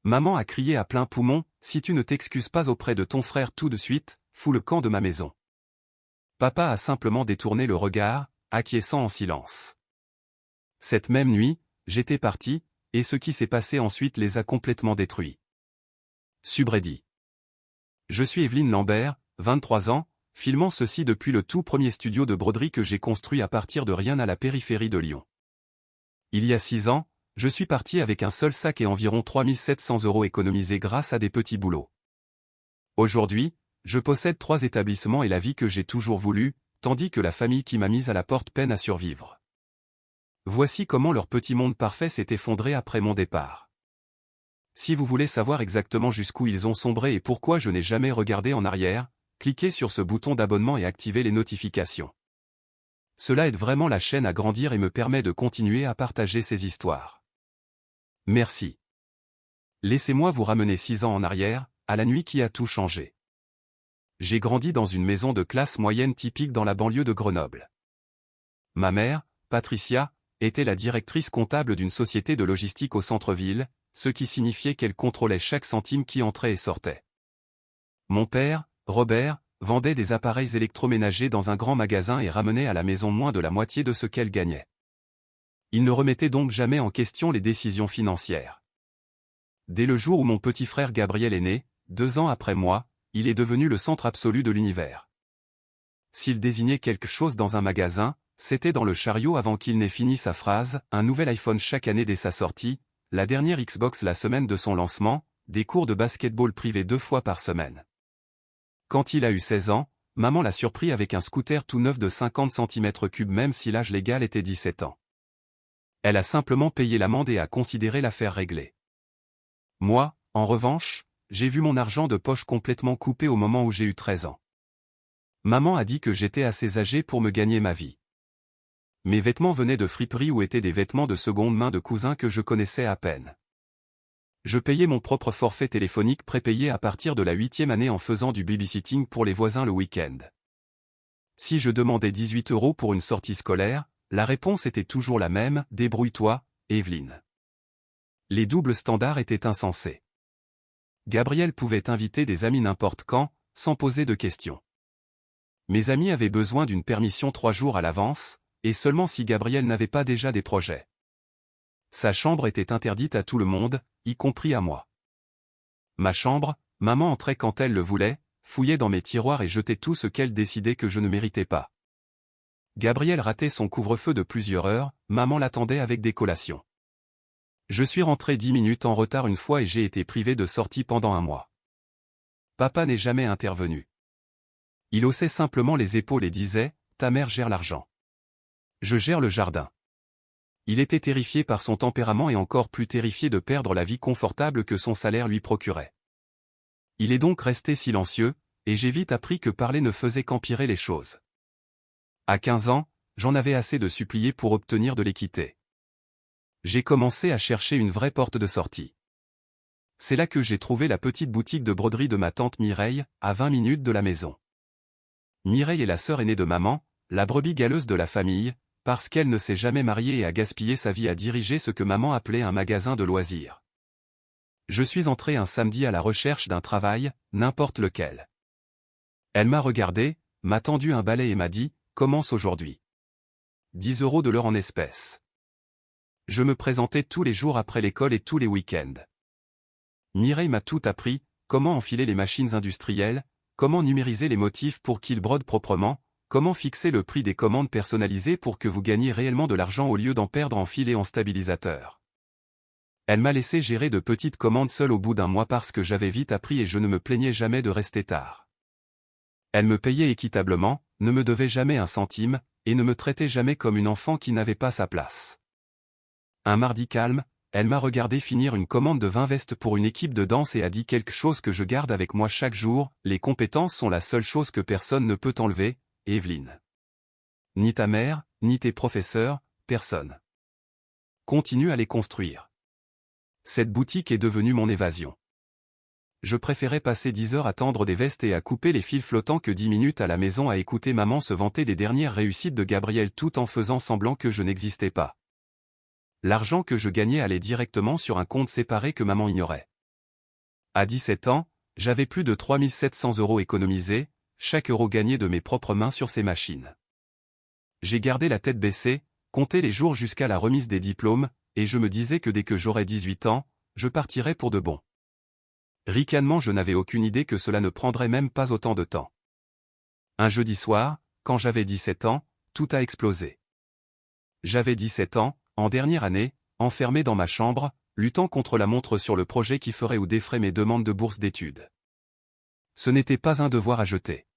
Maman a crié à plein poumon, si tu ne t'excuses pas auprès de ton frère tout de suite, fous le camp de ma maison. Papa a simplement détourné le regard, acquiesçant en silence. Cette même nuit, j'étais parti, et ce qui s'est passé ensuite les a complètement détruits. Subredi. Je suis Evelyne Lambert, 23 ans, filmant ceci depuis le tout premier studio de broderie que j'ai construit à partir de rien à la périphérie de Lyon. Il y a 6 ans, je suis parti avec un seul sac et environ 3 700 € économisés grâce à des petits boulots. Aujourd'hui, je possède 3 établissements et la vie que j'ai toujours voulu, tandis que la famille qui m'a mise à la porte peine à survivre. Voici comment leur petit monde parfait s'est effondré après mon départ. Si vous voulez savoir exactement jusqu'où ils ont sombré et pourquoi je n'ai jamais regardé en arrière, cliquez sur ce bouton d'abonnement et activez les notifications. Cela aide vraiment la chaîne à grandir et me permet de continuer à partager ces histoires. Merci. Laissez-moi vous ramener 6 ans en arrière, à la nuit qui a tout changé. J'ai grandi dans une maison de classe moyenne typique dans la banlieue de Grenoble. Ma mère, Patricia, était la directrice comptable d'une société de logistique au centre-ville, ce qui signifiait qu'elle contrôlait chaque centime qui entrait et sortait. Mon père, Robert, vendait des appareils électroménagers dans un grand magasin et ramenait à la maison moins de la moitié de ce qu'elle gagnait. Il ne remettait donc jamais en question les décisions financières. Dès le jour où mon petit frère Gabriel est né, 2 ans après moi, il est devenu le centre absolu de l'univers. S'il désignait quelque chose dans un magasin, c'était dans le chariot avant qu'il n'ait fini sa phrase, un nouvel iPhone chaque année dès sa sortie, la dernière Xbox la semaine de son lancement, des cours de basketball privés 2 fois par semaine. Quand il a eu 16 ans, maman l'a surpris avec un scooter tout neuf de 50 cm3 même si l'âge légal était 17 ans. Elle a simplement payé l'amende et a considéré l'affaire réglée. Moi, en revanche, j'ai vu mon argent de poche complètement coupé au moment où j'ai eu 13 ans. Maman a dit que j'étais assez âgé pour me gagner ma vie. Mes vêtements venaient de friperies ou étaient des vêtements de seconde main de cousins que je connaissais à peine. Je payais mon propre forfait téléphonique prépayé à partir de la 8e année en faisant du babysitting pour les voisins le week-end. Si je demandais 18 € pour une sortie scolaire, la réponse était toujours la même, débrouille-toi, Evelyne. Les doubles standards étaient insensés. Gabriel pouvait inviter des amis n'importe quand, sans poser de questions. Mes amis avaient besoin d'une permission 3 jours à l'avance, et seulement si Gabriel n'avait pas déjà des projets. Sa chambre était interdite à tout le monde, y compris à moi. Ma chambre, maman entrait quand elle le voulait, fouillait dans mes tiroirs et jetait tout ce qu'elle décidait que je ne méritais pas. Gabriel ratait son couvre-feu de plusieurs heures, maman l'attendait avec des collations. Je suis rentré 10 minutes en retard une fois et j'ai été privé de sortie pendant 1 mois. Papa n'est jamais intervenu. Il haussait simplement les épaules et disait, « Ta mère gère l'argent. Je gère le jardin. » Il était terrifié par son tempérament et encore plus terrifié de perdre la vie confortable que son salaire lui procurait. Il est donc resté silencieux, et j'ai vite appris que parler ne faisait qu'empirer les choses. À 15 ans, j'en avais assez de supplier pour obtenir de l'équité. J'ai commencé à chercher une vraie porte de sortie. C'est là que j'ai trouvé la petite boutique de broderie de ma tante Mireille, à 20 minutes de la maison. Mireille est la sœur aînée de maman, la brebis galeuse de la famille, parce qu'elle ne s'est jamais mariée et a gaspillé sa vie à diriger ce que maman appelait un magasin de loisirs. Je suis entré un samedi à la recherche d'un travail, n'importe lequel. Elle m'a regardé, m'a tendu un balai et m'a dit, « Commence aujourd'hui. 10 € de l'heure en espèces. » Je me présentais tous les jours après l'école et tous les week-ends. Mireille m'a tout appris, comment enfiler les machines industrielles, comment numériser les motifs pour qu'ils brodent proprement, comment fixer le prix des commandes personnalisées pour que vous gagniez réellement de l'argent au lieu d'en perdre en fil et en stabilisateur. Elle m'a laissé gérer de petites commandes seule au bout d'1 mois parce que j'avais vite appris et je ne me plaignais jamais de rester tard. Elle me payait équitablement, ne me devait jamais un centime, et ne me traitait jamais comme une enfant qui n'avait pas sa place. Un mardi calme, elle m'a regardé finir une commande de 20 vestes pour une équipe de danse et a dit quelque chose que je garde avec moi chaque jour, les compétences sont la seule chose que personne ne peut enlever, Evelyne. Ni ta mère, ni tes professeurs, personne. Continue à les construire. Cette boutique est devenue mon évasion. Je préférais passer 10 heures à tendre des vestes et à couper les fils flottants que 10 minutes à la maison à écouter maman se vanter des dernières réussites de Gabriel tout en faisant semblant que je n'existais pas. L'argent que je gagnais allait directement sur un compte séparé que maman ignorait. À 17 ans, j'avais plus de 3700 € économisés, chaque euro gagné de mes propres mains sur ces machines. J'ai gardé la tête baissée, compté les jours jusqu'à la remise des diplômes, et je me disais que dès que j'aurais 18 ans, je partirais pour de bon. Ricanement, je n'avais aucune idée que cela ne prendrait même pas autant de temps. Un jeudi soir, quand j'avais 17 ans, tout a explosé. J'avais 17 ans, en dernière année, enfermé dans ma chambre, luttant contre la montre sur le projet qui ferait ou déferait mes demandes de bourse d'études. Ce n'était pas un devoir à jeter.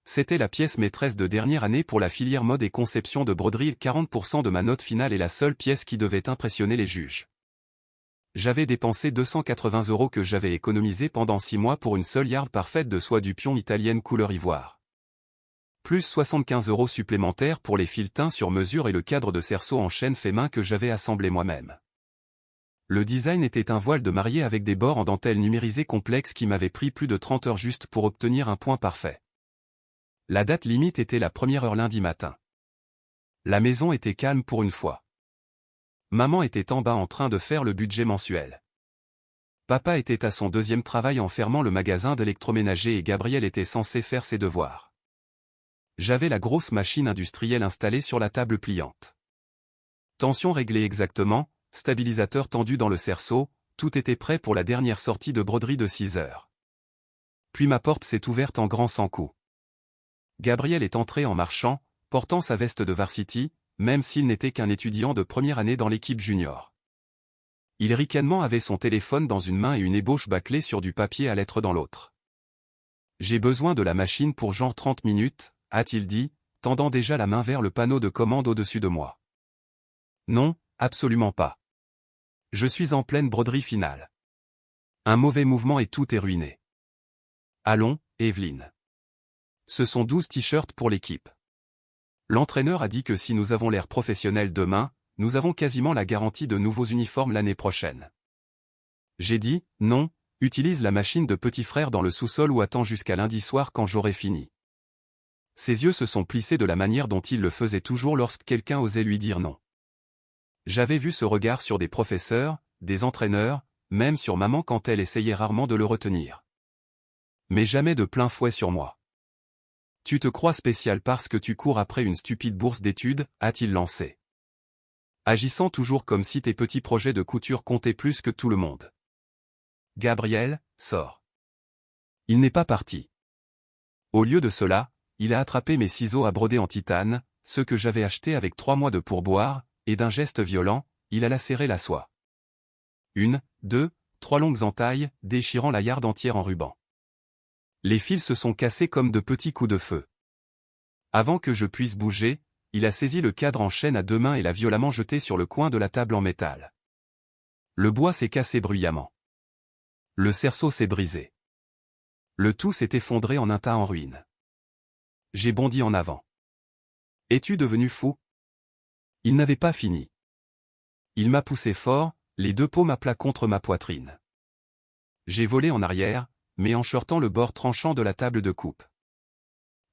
C'était la pièce maîtresse de dernière année pour la filière mode et conception de broderie, 40% de ma note finale et la seule pièce qui devait impressionner les juges. J'avais dépensé 280 € que j'avais économisé pendant 6 mois pour une seule yarde parfaite de soie du pion italienne couleur ivoire. Plus 75 € supplémentaires pour les fils teints sur mesure et le cadre de cerceau en chêne fait main que j'avais assemblé moi-même. Le design était un voile de mariée avec des bords en dentelle numérisée complexe qui m'avait pris plus de 30 heures juste pour obtenir un point parfait. La date limite était la première heure lundi matin. La maison était calme pour une fois. Maman était en bas en train de faire le budget mensuel. Papa était à son deuxième travail en fermant le magasin d'électroménager et Gabriel était censé faire ses devoirs. J'avais la grosse machine industrielle installée sur la table pliante. Tension réglée exactement, stabilisateur tendu dans le cerceau, tout était prêt pour la dernière sortie de broderie de 6 heures. Puis ma porte s'est ouverte en grand sans coup. Gabriel est entré en marchant, portant sa veste de varsity, même s'il n'était qu'un étudiant de première année dans l'équipe junior. Il ricanement avait son téléphone dans une main et une ébauche bâclée sur du papier à lettres dans l'autre. « J'ai besoin de la machine pour genre 30 minutes, a-t-il dit, tendant déjà la main vers le panneau de commande au-dessus de moi. Non, absolument pas. Je suis en pleine broderie finale. Un mauvais mouvement et tout est ruiné. Allons, Evelyne. Ce sont 12 t-shirts pour l'équipe. L'entraîneur a dit que si nous avons l'air professionnel demain, nous avons quasiment la garantie de nouveaux uniformes l'année prochaine. J'ai dit, non, utilise la machine de petit frère dans le sous-sol ou attends jusqu'à lundi soir quand j'aurai fini. Ses yeux se sont plissés de la manière dont il le faisait toujours lorsque quelqu'un osait lui dire non. J'avais vu ce regard sur des professeurs, des entraîneurs, même sur maman quand elle essayait rarement de le retenir. Mais jamais de plein fouet sur moi. Tu te crois spécial parce que tu cours après une stupide bourse d'études, a-t-il lancé. Agissant toujours comme si tes petits projets de couture comptaient plus que tout le monde. Gabriel, sort. Il n'est pas parti. Au lieu de cela, il a attrapé mes ciseaux à broder en titane, ceux que j'avais achetés avec 3 mois de pourboire, et d'un geste violent, il a lacéré la soie. 1, 2, 3 longues entailles, déchirant la yarde entière en ruban. Les fils se sont cassés comme de petits coups de feu. Avant que je puisse bouger, il a saisi le cadre en chaîne à 2 mains et l'a violemment jeté sur le coin de la table en métal. Le bois s'est cassé bruyamment. Le cerceau s'est brisé. Le tout s'est effondré en un tas en ruine. J'ai bondi en avant. Es-tu devenu fou? Il n'avait pas fini. Il m'a poussé fort, les 2 paumes à plat contre ma poitrine. J'ai volé en arrière, mais en heurtant le bord tranchant de la table de coupe.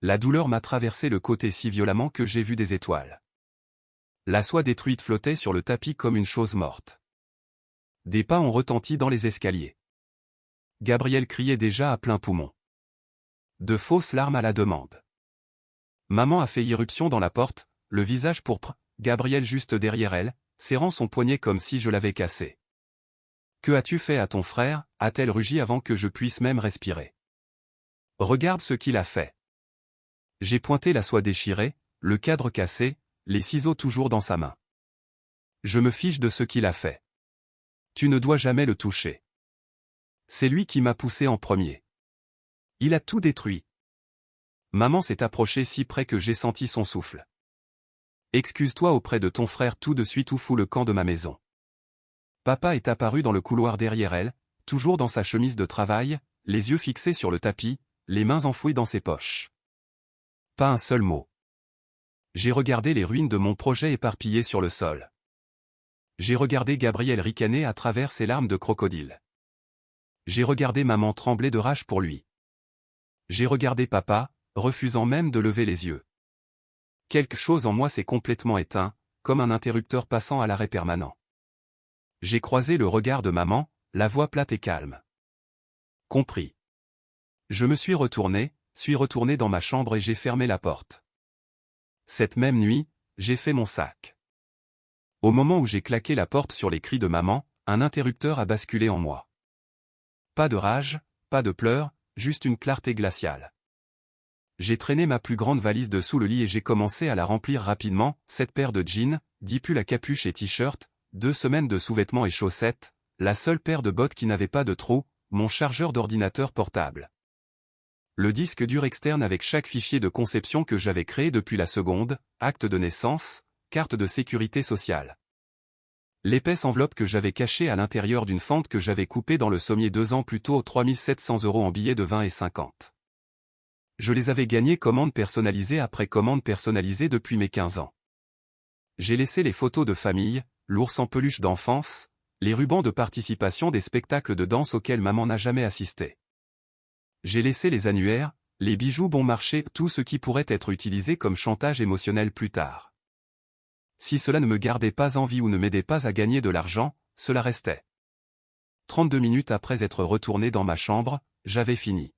La douleur m'a traversé le côté si violemment que j'ai vu des étoiles. La soie détruite flottait sur le tapis comme une chose morte. Des pas ont retenti dans les escaliers. Gabriel criait déjà à plein poumon. De fausses larmes à la demande. Maman a fait irruption dans la porte, le visage pourpre, Gabriel juste derrière elle, serrant son poignet comme si je l'avais cassé. « Que as-tu fait à ton frère » a-t-elle rugi avant que je puisse même respirer. « Regarde ce qu'il a fait. » J'ai pointé la soie déchirée, le cadre cassé, les ciseaux toujours dans sa main. « Je me fiche de ce qu'il a fait. Tu ne dois jamais le toucher. C'est lui qui m'a poussé en premier. Il a tout détruit. » Maman s'est approchée si près que j'ai senti son souffle. « Excuse-toi auprès de ton frère tout de suite ou fous le camp de ma maison. » Papa est apparu dans le couloir derrière elle, toujours dans sa chemise de travail, les yeux fixés sur le tapis, les mains enfouies dans ses poches. Pas un seul mot. J'ai regardé les ruines de mon projet éparpillées sur le sol. J'ai regardé Gabriel ricaner à travers ses larmes de crocodile. J'ai regardé maman trembler de rage pour lui. J'ai regardé papa, refusant même de lever les yeux. Quelque chose en moi s'est complètement éteint, comme un interrupteur passant à l'arrêt permanent. J'ai croisé le regard de maman, la voix plate et calme. Compris. Je me suis retourné dans ma chambre et j'ai fermé la porte. Cette même nuit, j'ai fait mon sac. Au moment où j'ai claqué la porte sur les cris de maman, un interrupteur a basculé en moi. Pas de rage, pas de pleurs, juste une clarté glaciale. J'ai traîné ma plus grande valise dessous le lit et j'ai commencé à la remplir rapidement, 7 paires de jeans, 10 pulls à capuche et t-shirts, 2 semaines de sous-vêtements et chaussettes, la seule paire de bottes qui n'avait pas de trou, mon chargeur d'ordinateur portable. Le disque dur externe avec chaque fichier de conception que j'avais créé depuis la seconde, acte de naissance, carte de sécurité sociale. L'épaisse enveloppe que j'avais cachée à l'intérieur d'une fente que j'avais coupée dans le sommier 2 ans plus tôt aux 3 700 € en billets de 20 et 50. Je les avais gagnés commande personnalisée après commande personnalisée depuis mes 15 ans. J'ai laissé les photos de famille, l'ours en peluche d'enfance, les rubans de participation des spectacles de danse auxquels maman n'a jamais assisté. J'ai laissé les annuaires, les bijoux bon marché, tout ce qui pourrait être utilisé comme chantage émotionnel plus tard. Si cela ne me gardait pas en vie ou ne m'aidait pas à gagner de l'argent, cela restait. 32 minutes après être retourné dans ma chambre, j'avais fini.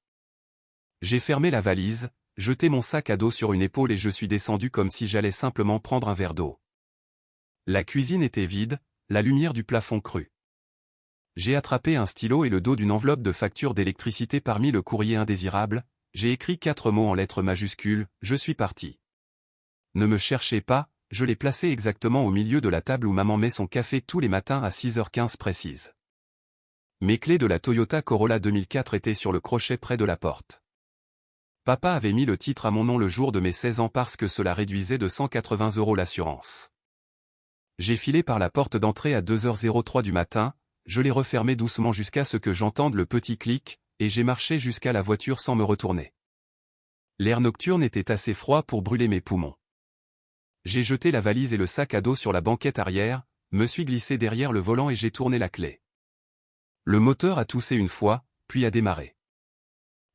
J'ai fermé la valise, jeté mon sac à dos sur une épaule et je suis descendu comme si j'allais simplement prendre un verre d'eau. La cuisine était vide, la lumière du plafond crue. J'ai attrapé un stylo et le dos d'une enveloppe de facture d'électricité parmi le courrier indésirable, j'ai écrit 4 mots en lettres majuscules, je suis parti. Ne me cherchez pas, je l'ai placé exactement au milieu de la table où maman met son café tous les matins à 6h15 précise. Mes clés de la Toyota Corolla 2004 étaient sur le crochet près de la porte. Papa avait mis le titre à mon nom le jour de mes 16 ans parce que cela réduisait de 180 € l'assurance. J'ai filé par la porte d'entrée à 2h03 du matin, je l'ai refermé doucement jusqu'à ce que j'entende le petit clic, et j'ai marché jusqu'à la voiture sans me retourner. L'air nocturne était assez froid pour brûler mes poumons. J'ai jeté la valise et le sac à dos sur la banquette arrière, me suis glissé derrière le volant et j'ai tourné la clé. Le moteur a toussé une fois, puis a démarré.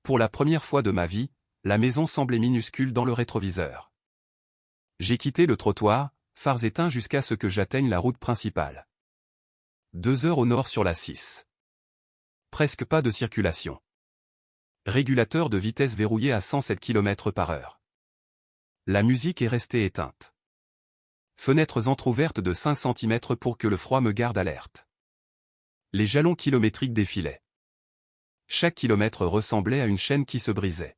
Pour la première fois de ma vie, la maison semblait minuscule dans le rétroviseur. J'ai quitté le trottoir, phares éteints jusqu'à ce que j'atteigne la route principale. 2 heures au nord sur la 6. Presque pas de circulation. Régulateur de vitesse verrouillé à 107 km/h. La musique est restée éteinte. Fenêtres entr'ouvertes de 5 cm pour que le froid me garde alerte. Les jalons kilométriques défilaient. Chaque kilomètre ressemblait à une chaîne qui se brisait.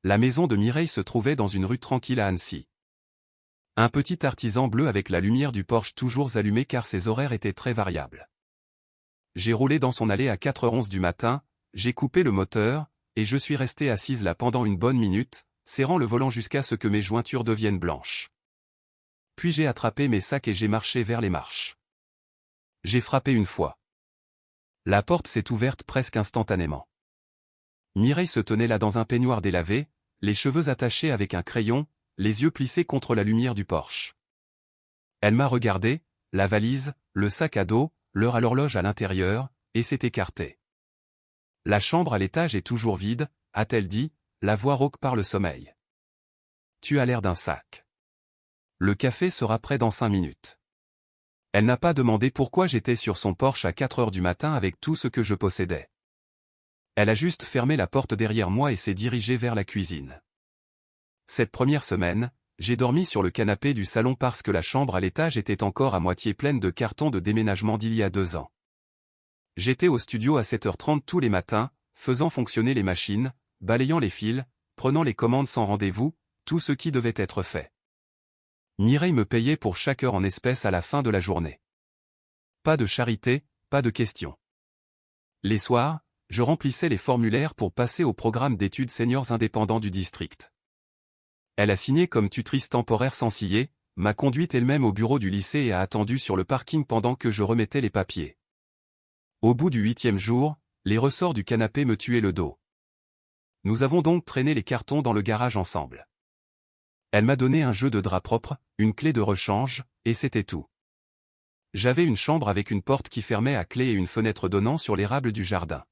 La maison de Mireille se trouvait dans une rue tranquille à Annecy. Un petit artisan bleu avec la lumière du Porsche toujours allumée car ses horaires étaient très variables. J'ai roulé dans son allée à 4h11 du matin, j'ai coupé le moteur, et je suis resté assise là pendant une bonne minute, serrant le volant jusqu'à ce que mes jointures deviennent blanches. Puis j'ai attrapé mes sacs et j'ai marché vers les marches. J'ai frappé une fois. La porte s'est ouverte presque instantanément. Mireille se tenait là dans un peignoir délavé, les cheveux attachés avec un crayon, les yeux plissés contre la lumière du Porsche. Elle m'a regardé, la valise, le sac à dos, l'heure à l'horloge à l'intérieur, et s'est écartée. La chambre à l'étage est toujours vide, a-t-elle dit, la voix rauque par le sommeil. Tu as l'air d'un sac. Le café sera prêt dans 5 minutes. Elle n'a pas demandé pourquoi j'étais sur son Porsche à 4 heures du matin avec tout ce que je possédais. Elle a juste fermé la porte derrière moi et s'est dirigée vers la cuisine. Cette première semaine, j'ai dormi sur le canapé du salon parce que la chambre à l'étage était encore à moitié pleine de cartons de déménagement d'il y a 2 ans. J'étais au studio à 7h30 tous les matins, faisant fonctionner les machines, balayant les fils, prenant les commandes sans rendez-vous, tout ce qui devait être fait. Mireille me payait pour chaque heure en espèces à la fin de la journée. Pas de charité, pas de questions. Les soirs, je remplissais les formulaires pour passer au programme d'études seniors indépendants du district. Elle a signé comme tutrice temporaire sans scier, m'a conduite elle-même au bureau du lycée et a attendu sur le parking pendant que je remettais les papiers. Au bout du 8e jour, les ressorts du canapé me tuaient le dos. Nous avons donc traîné les cartons dans le garage ensemble. Elle m'a donné un jeu de drap propre, une clé de rechange, et c'était tout. J'avais une chambre avec une porte qui fermait à clé et une fenêtre donnant sur l'érable du jardin.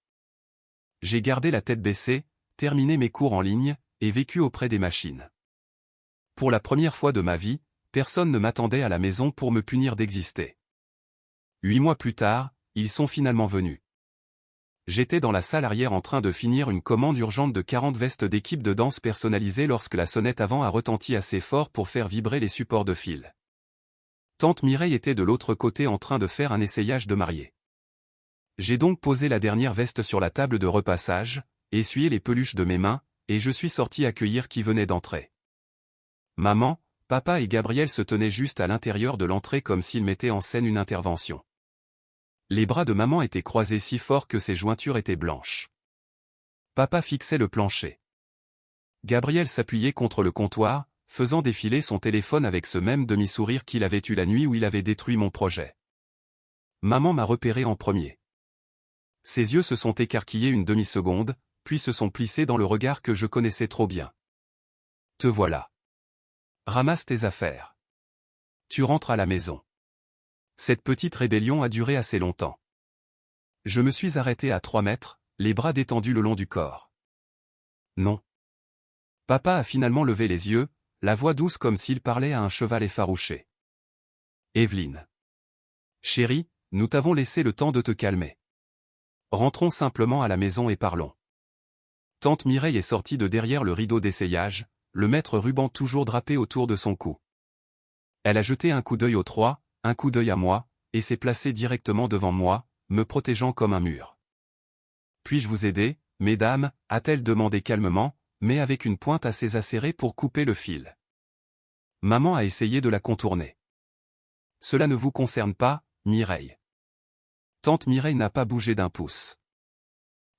J'ai gardé la tête baissée, terminé mes cours en ligne, et vécu auprès des machines. Pour la première fois de ma vie, personne ne m'attendait à la maison pour me punir d'exister. 8 mois plus tard, ils sont finalement venus. J'étais dans la salle arrière en train de finir une commande urgente de 40 vestes d'équipe de danse personnalisées lorsque la sonnette avant a retenti assez fort pour faire vibrer les supports de fil. Tante Mireille était de l'autre côté en train de faire un essayage de mariée. J'ai donc posé la dernière veste sur la table de repassage, essuyé les peluches de mes mains, et je suis sorti accueillir qui venait d'entrer. Maman, papa et Gabriel se tenaient juste à l'intérieur de l'entrée comme s'ils mettaient en scène une intervention. Les bras de maman étaient croisés si fort que ses jointures étaient blanches. Papa fixait le plancher. Gabriel s'appuyait contre le comptoir, faisant défiler son téléphone avec ce même demi-sourire qu'il avait eu la nuit où il avait détruit mon projet. Maman m'a repéré en premier. Ses yeux se sont écarquillés une demi-seconde, puis se sont plissés dans le regard que je connaissais trop bien. Te voilà. Ramasse tes affaires. Tu rentres à la maison. Cette petite rébellion a duré assez longtemps. Je me suis arrêté à 3 mètres, les bras détendus le long du corps. Non. Papa a finalement levé les yeux, la voix douce comme s'il parlait à un cheval effarouché. Evelyne. Chérie, nous t'avons laissé le temps de te calmer. Rentrons simplement à la maison et parlons. Tante Mireille est sortie de derrière le rideau d'essayage, le maître ruban toujours drapé autour de son cou. Elle a jeté un coup d'œil aux trois, un coup d'œil à moi, et s'est placée directement devant moi, me protégeant comme un mur. Puis-je vous aider, mesdames, a-t-elle demandé calmement, mais avec une pointe assez acérée pour couper le fil. Maman a essayé de la contourner. Cela ne vous concerne pas, Mireille. Tante Mireille n'a pas bougé d'un pouce.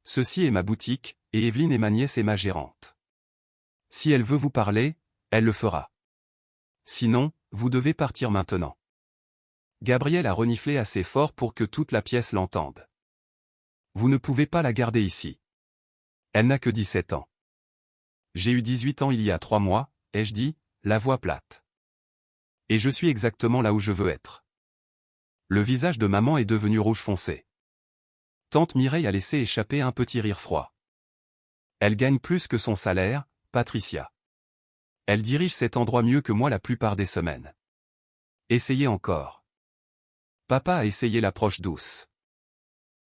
Ceci est ma boutique, et Evelyne est ma nièce et ma gérante. Si elle veut vous parler, elle le fera. Sinon, vous devez partir maintenant. Gabriel a reniflé assez fort pour que toute la pièce l'entende. Vous ne pouvez pas la garder ici. Elle n'a que 17 ans. J'ai eu 18 ans il y a 3 mois, ai-je dit, la voix plate. Et je suis exactement là où je veux être. Le visage de maman est devenu rouge foncé. Tante Mireille a laissé échapper un petit rire froid. Elle gagne plus que son salaire, Patricia. Elle dirige cet endroit mieux que moi la plupart des semaines. Essayez encore. Papa a essayé l'approche douce.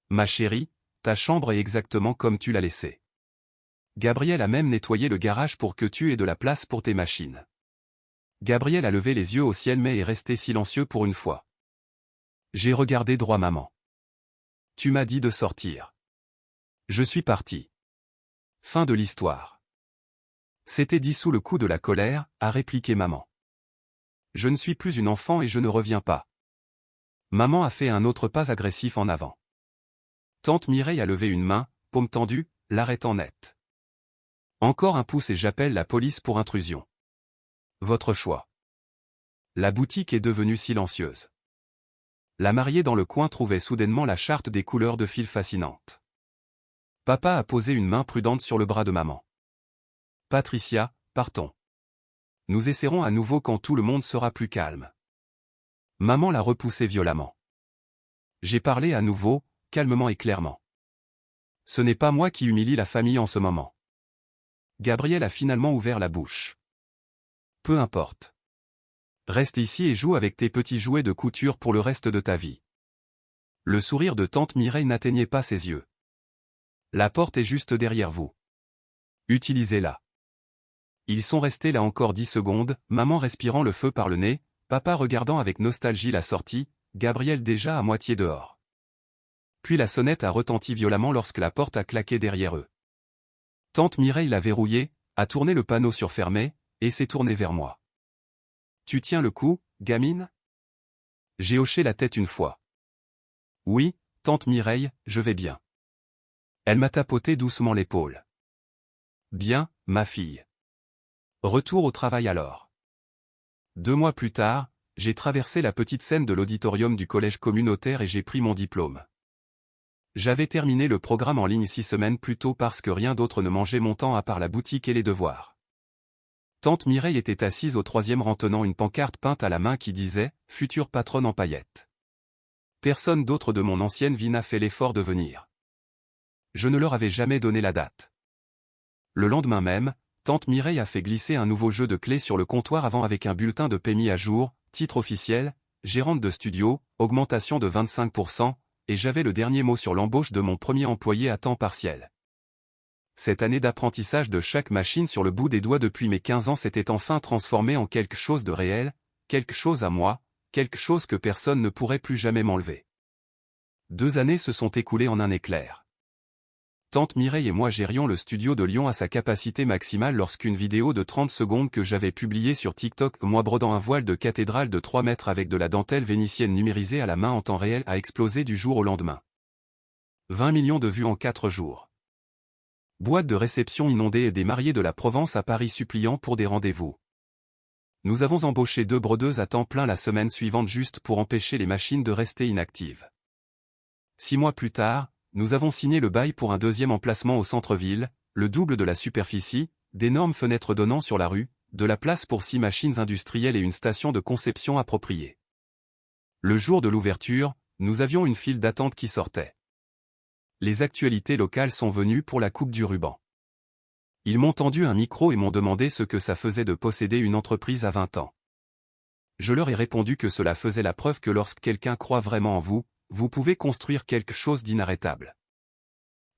Ma chérie, ta chambre est exactement comme tu l'as laissée. Gabriel a même nettoyé le garage pour que tu aies de la place pour tes machines. Gabriel a levé les yeux au ciel mais est resté silencieux pour une fois. J'ai regardé droit maman. Tu m'as dit de sortir. Je suis parti. Fin de l'histoire. C'était dit sous le coup de la colère, a répliqué maman. Je ne suis plus une enfant et je ne reviens pas. Maman a fait un autre pas agressif en avant. Tante Mireille a levé une main, paume tendue, l'arrêtant net. Encore un pouce et j'appelle la police pour intrusion. Votre choix. La boutique est devenue silencieuse. La mariée dans le coin trouvait soudainement la charte des couleurs de fil fascinante. Papa a posé une main prudente sur le bras de maman. Patricia, partons. Nous essaierons à nouveau quand tout le monde sera plus calme. Maman l'a repoussé violemment. J'ai parlé à nouveau, calmement et clairement. Ce n'est pas moi qui humilie la famille en ce moment. Gabriel a finalement ouvert la bouche. Peu importe. Reste ici et joue avec tes petits jouets de couture pour le reste de ta vie. Le sourire de tante Mireille n'atteignait pas ses yeux. La porte est juste derrière vous. Utilisez-la. Ils sont restés là encore 10 secondes, maman respirant le feu par le nez, papa regardant avec nostalgie la sortie, Gabriel déjà à moitié dehors. Puis la sonnette a retenti violemment lorsque la porte a claqué derrière eux. Tante Mireille l'a verrouillée, a tourné le panneau sur fermé, et s'est tournée vers moi. Tu tiens le coup, gamine? J'ai hoché la tête une fois. Oui, tante Mireille, je vais bien. Elle m'a tapoté doucement l'épaule. Bien, ma fille. Retour au travail alors. 2 mois plus tard, j'ai traversé la petite scène de l'auditorium du collège communautaire et j'ai pris mon diplôme. J'avais terminé le programme en ligne 6 semaines plus tôt parce que rien d'autre ne mangeait mon temps à part la boutique et les devoirs. Tante Mireille était assise au 3e rang tenant une pancarte peinte à la main qui disait « Future patronne en paillettes ». Personne d'autre de mon ancienne vie n'a fait l'effort de venir. Je ne leur avais jamais donné la date. Le lendemain même, tante Mireille a fait glisser un nouveau jeu de clés sur le comptoir avant avec un bulletin de paie mis à jour, titre officiel, gérante de studio, augmentation de 25%, et j'avais le dernier mot sur l'embauche de mon premier employé à temps partiel. Cette année d'apprentissage de chaque machine sur le bout des doigts depuis mes 15 ans s'était enfin transformée en quelque chose de réel, quelque chose à moi, quelque chose que personne ne pourrait plus jamais m'enlever. 2 années se sont écoulées en un éclair. Tante Mireille et moi gérions le studio de Lyon à sa capacité maximale lorsqu'une vidéo de 30 secondes que j'avais publiée sur TikTok, moi brodant un voile de cathédrale de 3 mètres avec de la dentelle vénitienne numérisée à la main en temps réel, a explosé du jour au lendemain. 20 millions de vues en 4 jours. Boîte de réception inondée et des mariés de la Provence à Paris suppliant pour des rendez-vous. Nous avons embauché 2 brodeuses à temps plein la semaine suivante juste pour empêcher les machines de rester inactives. 6 mois plus tard, nous avons signé le bail pour un 2e emplacement au centre-ville, le double de la superficie, d'énormes fenêtres donnant sur la rue, de la place pour 6 machines industrielles et une station de conception appropriée. Le jour de l'ouverture, nous avions une file d'attente qui sortait. Les actualités locales sont venues pour la coupe du ruban. Ils m'ont tendu un micro et m'ont demandé ce que ça faisait de posséder une entreprise à 20 ans. Je leur ai répondu que cela faisait la preuve que lorsque quelqu'un croit vraiment en vous, vous pouvez construire quelque chose d'inarrêtable.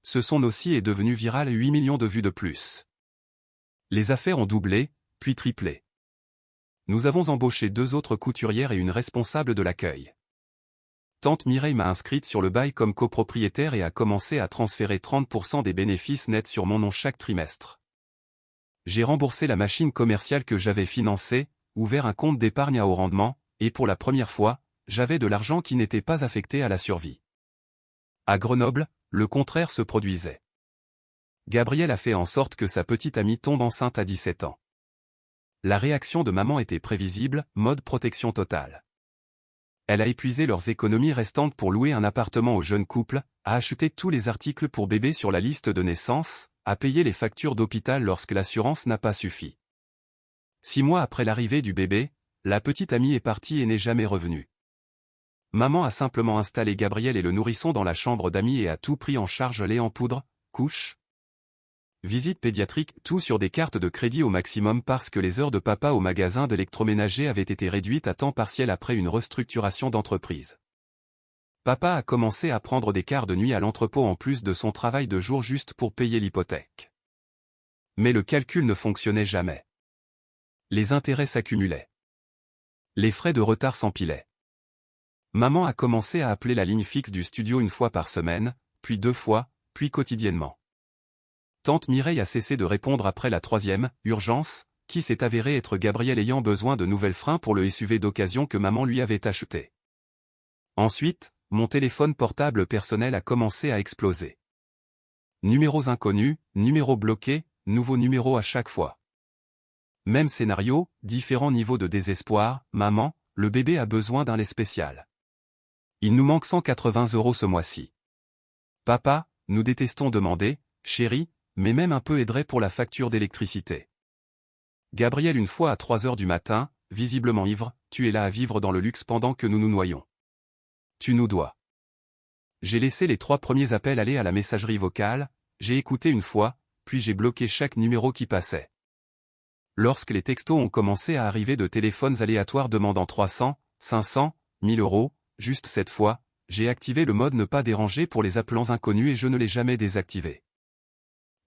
Ce son aussi est devenu viral à 8 millions de vues de plus. Les affaires ont doublé, puis triplé. Nous avons embauché 2 autres couturières et une responsable de l'accueil. Tante Mireille m'a inscrite sur le bail comme copropriétaire et a commencé à transférer 30% des bénéfices nets sur mon nom chaque trimestre. J'ai remboursé la machine commerciale que j'avais financée, ouvert un compte d'épargne à haut rendement, et pour la première fois, j'avais de l'argent qui n'était pas affecté à la survie. À Grenoble, le contraire se produisait. Gabrielle a fait en sorte que sa petite amie tombe enceinte à 17 ans. La réaction de maman était prévisible, mode protection totale. Elle a épuisé leurs économies restantes pour louer un appartement au jeune couple, a acheté tous les articles pour bébé sur la liste de naissance, a payé les factures d'hôpital lorsque l'assurance n'a pas suffi. 6 mois après l'arrivée du bébé, la petite amie est partie et n'est jamais revenue. Maman a simplement installé Gabriel et le nourrisson dans la chambre d'amis et a tout pris en charge, lait en poudre, couche, visite pédiatrique, tout sur des cartes de crédit au maximum parce que les heures de papa au magasin d'électroménager avaient été réduites à temps partiel après une restructuration d'entreprise. Papa a commencé à prendre des quarts de nuit à l'entrepôt en plus de son travail de jour juste pour payer l'hypothèque. Mais le calcul ne fonctionnait jamais. Les intérêts s'accumulaient. Les frais de retard s'empilaient. Maman a commencé à appeler la ligne fixe du studio 1 fois par semaine, puis 2 fois, puis quotidiennement. Tante Mireille a cessé de répondre après la 3e, urgence, qui s'est avérée être Gabriel ayant besoin de nouvelles freins pour le SUV d'occasion que maman lui avait acheté. Ensuite, mon téléphone portable personnel a commencé à exploser. Numéros inconnus, numéros bloqués, nouveaux numéros à chaque fois. Même scénario, différents niveaux de désespoir, maman, le bébé a besoin d'un lait spécial. Il nous manque 180 € ce mois-ci. Papa, nous détestons demander, chérie, mais même un peu aiderait pour la facture d'électricité. Gabriel une fois à 3 heures du matin, visiblement ivre, tu es là à vivre dans le luxe pendant que nous nous noyons. Tu nous dois. J'ai laissé les 3 premiers appels aller à la messagerie vocale, j'ai écouté une fois, puis j'ai bloqué chaque numéro qui passait. Lorsque les textos ont commencé à arriver de téléphones aléatoires demandant 300, 500, 1000 €, juste cette fois, j'ai activé le mode ne pas déranger pour les appelants inconnus et je ne l'ai jamais désactivé.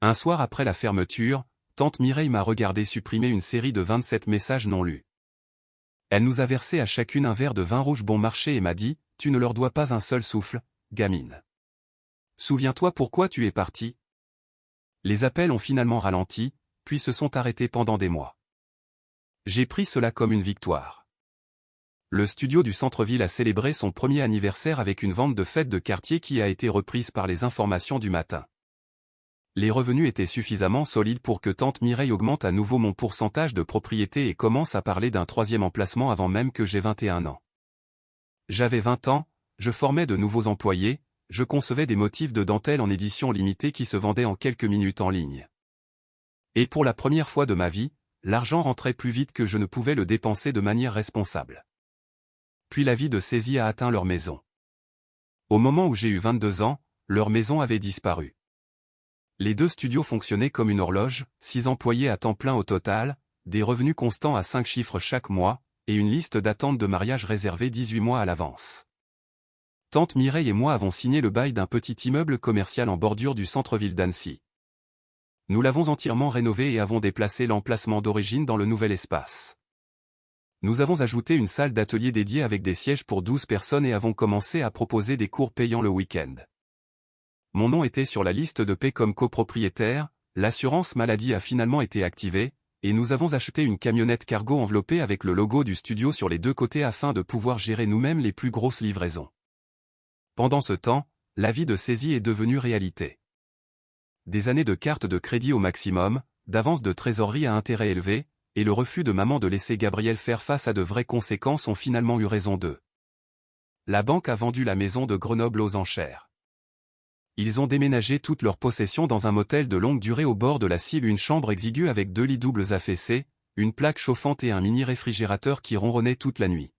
Un soir après la fermeture, tante Mireille m'a regardé supprimer une série de 27 messages non lus. Elle nous a versé à chacune un verre de vin rouge bon marché et m'a dit, tu ne leur dois pas un seul souffle, gamine. Souviens-toi pourquoi tu es partie. Les appels ont finalement ralenti, puis se sont arrêtés pendant des mois. J'ai pris cela comme une victoire. Le studio du centre-ville a célébré son premier anniversaire avec une vente de fête de quartier qui a été reprise par les informations du matin. Les revenus étaient suffisamment solides pour que tante Mireille augmente à nouveau mon pourcentage de propriété et commence à parler d'un 3e emplacement avant même que j'aie 21 ans. J'avais 20 ans, je formais de nouveaux employés, je concevais des motifs de dentelle en édition limitée qui se vendaient en quelques minutes en ligne. Et pour la première fois de ma vie, l'argent rentrait plus vite que je ne pouvais le dépenser de manière responsable. Puis l'avis de saisie a atteint leur maison. Au moment où j'ai eu 22 ans, leur maison avait disparu. Les 2 studios fonctionnaient comme une horloge, 6 employés à temps plein au total, des revenus constants à 5 chiffres chaque mois, et une liste d'attente de mariage réservée 18 mois à l'avance. Tante Mireille et moi avons signé le bail d'un petit immeuble commercial en bordure du centre-ville d'Annecy. Nous l'avons entièrement rénové et avons déplacé l'emplacement d'origine dans le nouvel espace. Nous avons ajouté une salle d'atelier dédiée avec des sièges pour 12 personnes et avons commencé à proposer des cours payants le week-end. Mon nom était sur la liste de paie comme copropriétaire, l'assurance maladie a finalement été activée, et nous avons acheté une camionnette cargo enveloppée avec le logo du studio sur les deux côtés afin de pouvoir gérer nous-mêmes les plus grosses livraisons. Pendant ce temps, l'avis de saisie est devenu réalité. Des années de cartes de crédit au maximum, d'avances de trésorerie à intérêt élevé, et le refus de maman de laisser Gabriel faire face à de vraies conséquences ont finalement eu raison d'eux. La banque a vendu la maison de Grenoble aux enchères. Ils ont déménagé toutes leurs possessions dans un motel de longue durée au bord de la Cille, une chambre exiguë avec 2 lits doubles affaissés, une plaque chauffante et un mini-réfrigérateur qui ronronnait toute la nuit.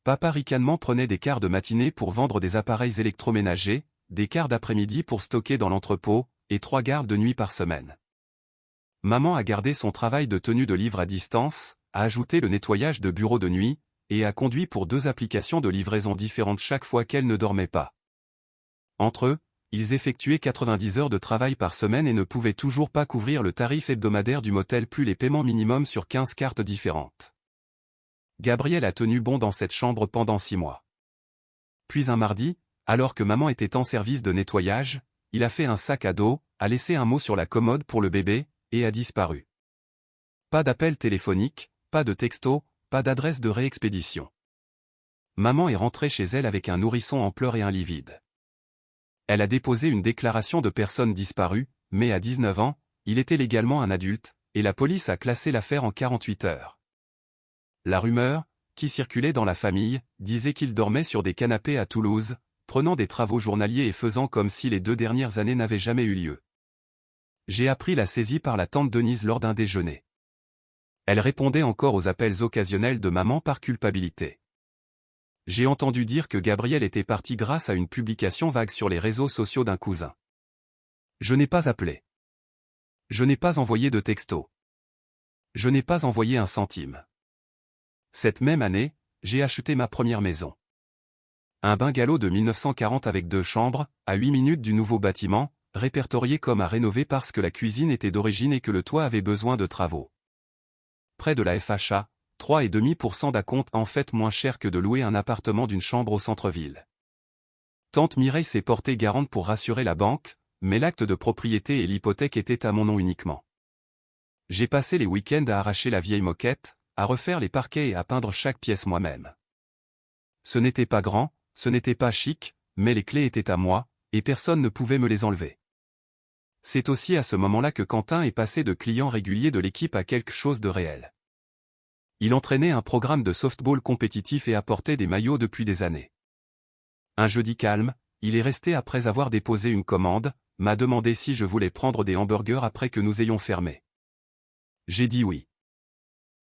Papa ricanement prenait des quarts de matinée pour vendre des appareils électroménagers, des quarts d'après-midi pour stocker dans l'entrepôt, et 3 gardes de nuit par semaine. Maman a gardé son travail de tenue de livre à distance, a ajouté le nettoyage de bureau de nuit, et a conduit pour 2 applications de livraison différentes chaque fois qu'elle ne dormait pas. Entre eux, ils effectuaient 90 heures de travail par semaine et ne pouvaient toujours pas couvrir le tarif hebdomadaire du motel plus les paiements minimums sur 15 cartes différentes. Gabriel a tenu bon dans cette chambre pendant 6 mois. Puis un mardi, alors que maman était en service de nettoyage, il a fait un sac à dos, a laissé un mot sur la commode pour le bébé, et a disparu. Pas d'appel téléphonique, pas de texto, pas d'adresse de réexpédition. Maman est rentrée chez elle avec un nourrisson en pleurs et un lit vide. Elle a déposé une déclaration de personne disparue, mais à 19 ans, il était légalement un adulte, et la police a classé l'affaire en 48 heures. La rumeur, qui circulait dans la famille, disait qu'il dormait sur des canapés à Toulouse, prenant des travaux journaliers et faisant comme si les 2 dernières années n'avaient jamais eu lieu. J'ai appris la saisie par la tante Denise lors d'un déjeuner. Elle répondait encore aux appels occasionnels de maman par culpabilité. J'ai entendu dire que Gabriel était parti grâce à une publication vague sur les réseaux sociaux d'un cousin. Je n'ai pas appelé. Je n'ai pas envoyé de texto. Je n'ai pas envoyé un centime. Cette même année, j'ai acheté ma première maison. Un bungalow de 1940 avec 2 chambres, à 8 minutes du nouveau bâtiment, répertorié comme à rénover parce que la cuisine était d'origine et que le toit avait besoin de travaux. Près de la FHA, 3,5% d'acompte, en fait moins cher que de louer un appartement d'une chambre au centre-ville. Tante Mireille s'est portée garante pour rassurer la banque, mais l'acte de propriété et l'hypothèque étaient à mon nom uniquement. J'ai passé les week-ends à arracher la vieille moquette, à refaire les parquets et à peindre chaque pièce moi-même. Ce n'était pas grand, ce n'était pas chic, mais les clés étaient à moi, et personne ne pouvait me les enlever. C'est aussi à ce moment-là que Quentin est passé de client régulier de l'équipe à quelque chose de réel. Il entraînait un programme de softball compétitif et apportait des maillots depuis des années. Un jeudi calme, il est resté après avoir déposé une commande, m'a demandé si je voulais prendre des hamburgers après que nous ayons fermé. J'ai dit oui.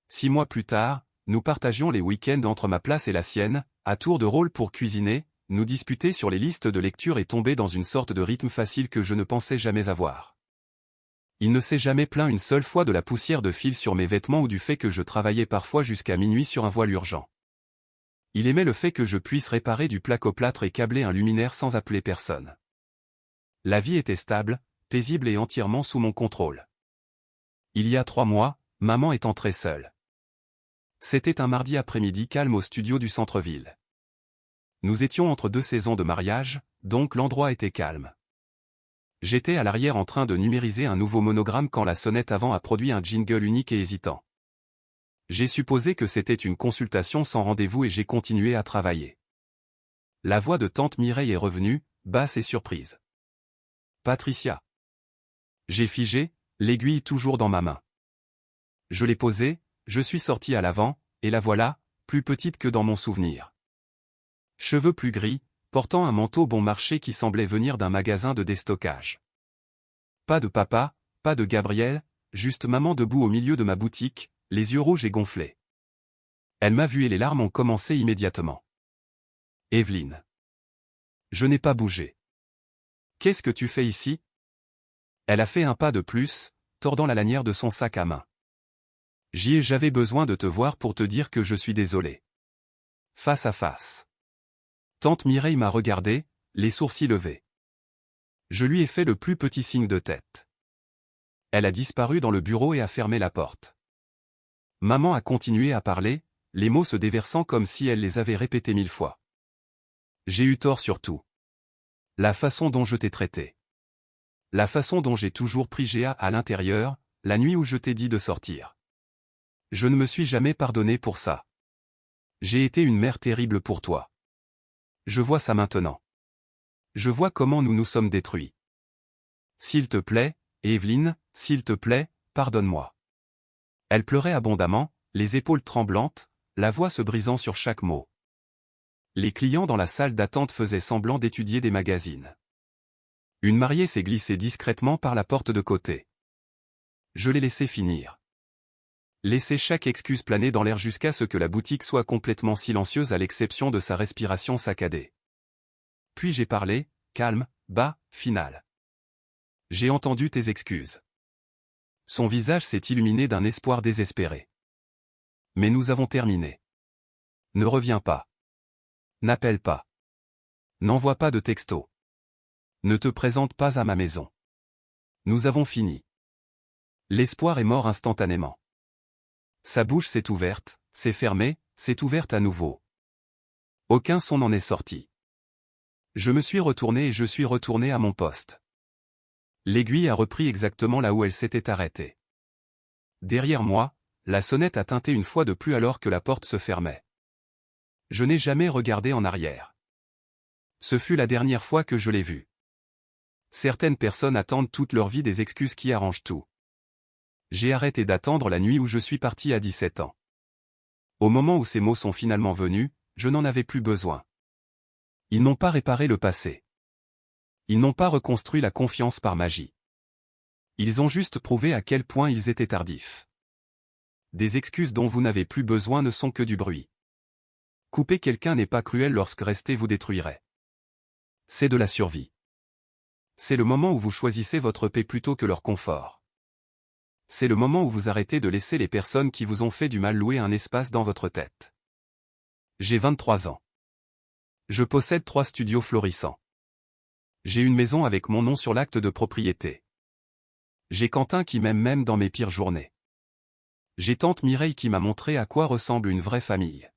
6 mois plus tard, nous partagions les week-ends entre ma place et la sienne, à tour de rôle pour cuisiner, nous disputer sur les listes de lecture et tomber dans une sorte de rythme facile que je ne pensais jamais avoir. Il ne s'est jamais plaint une seule fois de la poussière de fil sur mes vêtements ou du fait que je travaillais parfois jusqu'à minuit sur un voile urgent. Il aimait le fait que je puisse réparer du plaque-au-plâtre et câbler un luminaire sans appeler personne. La vie était stable, paisible et entièrement sous mon contrôle. Il y a 3 mois, maman est entrée seule. C'était un mardi après-midi calme au studio du centre-ville. Nous étions entre 2 saisons de mariage, donc l'endroit était calme. J'étais à l'arrière en train de numériser un nouveau monogramme quand la sonnette avant a produit un jingle unique et hésitant. J'ai supposé que c'était une consultation sans rendez-vous et j'ai continué à travailler. La voix de tante Mireille est revenue, basse et surprise. Patricia. J'ai figé, l'aiguille toujours dans ma main. Je l'ai posée, je suis sorti à l'avant, et la voilà, plus petite que dans mon souvenir. Cheveux plus gris, portant un manteau bon marché qui semblait venir d'un magasin de déstockage. Pas de papa, pas de Gabriel, juste maman debout au milieu de ma boutique, les yeux rouges et gonflés. Elle m'a vu et les larmes ont commencé immédiatement. Evelyne. Je n'ai pas bougé. Qu'est-ce que tu fais ici? Elle a fait un pas de plus, tordant la lanière de son sac à main. J'avais besoin de te voir pour te dire que je suis désolé. Face à face. Tante Mireille m'a regardé, les sourcils levés. Je lui ai fait le plus petit signe de tête. Elle a disparu dans le bureau et a fermé la porte. Maman a continué à parler, les mots se déversant comme si elle les avait répétés 1000 fois. J'ai eu tort sur tout. La façon dont je t'ai traité. La façon dont j'ai toujours pris Géa à l'intérieur, la nuit où je t'ai dit de sortir. Je ne me suis jamais pardonné pour ça. J'ai été une mère terrible pour toi. Je vois ça maintenant. Je vois comment nous nous sommes détruits. S'il te plaît, Evelyne, s'il te plaît, pardonne-moi. Elle pleurait abondamment, les épaules tremblantes, la voix se brisant sur chaque mot. Les clients dans la salle d'attente faisaient semblant d'étudier des magazines. Une mariée s'est glissée discrètement par la porte de côté. Je l'ai laissé finir. Laissez chaque excuse planer dans l'air jusqu'à ce que la boutique soit complètement silencieuse à l'exception de sa respiration saccadée. Puis j'ai parlé, calme, bas, final. J'ai entendu tes excuses. Son visage s'est illuminé d'un espoir désespéré. Mais nous avons terminé. Ne reviens pas. N'appelle pas. N'envoie pas de texto. Ne te présente pas à ma maison. Nous avons fini. L'espoir est mort instantanément. Sa bouche s'est ouverte, s'est fermée, s'est ouverte à nouveau. Aucun son n'en est sorti. Je me suis retourné et je suis retourné à mon poste. L'aiguille a repris exactement là où elle s'était arrêtée. Derrière moi, la sonnette a tinté une fois de plus alors que la porte se fermait. Je n'ai jamais regardé en arrière. Ce fut la dernière fois que je l'ai vue. Certaines personnes attendent toute leur vie des excuses qui arrangent tout. J'ai arrêté d'attendre la nuit où je suis parti à 17 ans. Au moment où ces mots sont finalement venus, je n'en avais plus besoin. Ils n'ont pas réparé le passé. Ils n'ont pas reconstruit la confiance par magie. Ils ont juste prouvé à quel point ils étaient tardifs. Des excuses dont vous n'avez plus besoin ne sont que du bruit. Couper quelqu'un n'est pas cruel lorsque rester vous détruirait. C'est de la survie. C'est le moment où vous choisissez votre paix plutôt que leur confort. C'est le moment où vous arrêtez de laisser les personnes qui vous ont fait du mal louer un espace dans votre tête. J'ai 23 ans. Je possède 3 studios florissants. J'ai une maison avec mon nom sur l'acte de propriété. J'ai Quentin qui m'aime même dans mes pires journées. J'ai tante Mireille qui m'a montré à quoi ressemble une vraie famille.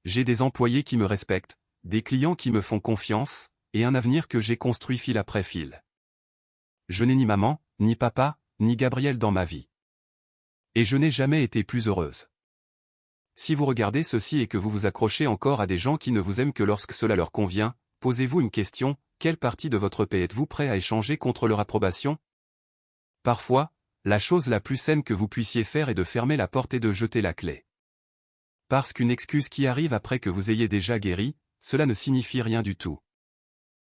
J'ai des employés qui me respectent, des clients qui me font confiance, et un avenir que j'ai construit fil après fil. Je n'ai ni maman, ni papa, ni Gabriel dans ma vie. Et je n'ai jamais été plus heureuse. Si vous regardez ceci et que vous vous accrochez encore à des gens qui ne vous aiment que lorsque cela leur convient, posez-vous une question, quelle partie de votre paix êtes-vous prêt à échanger contre leur approbation? Parfois, la chose la plus saine que vous puissiez faire est de fermer la porte et de jeter la clé. Parce qu'une excuse qui arrive après que vous ayez déjà guéri, cela ne signifie rien du tout.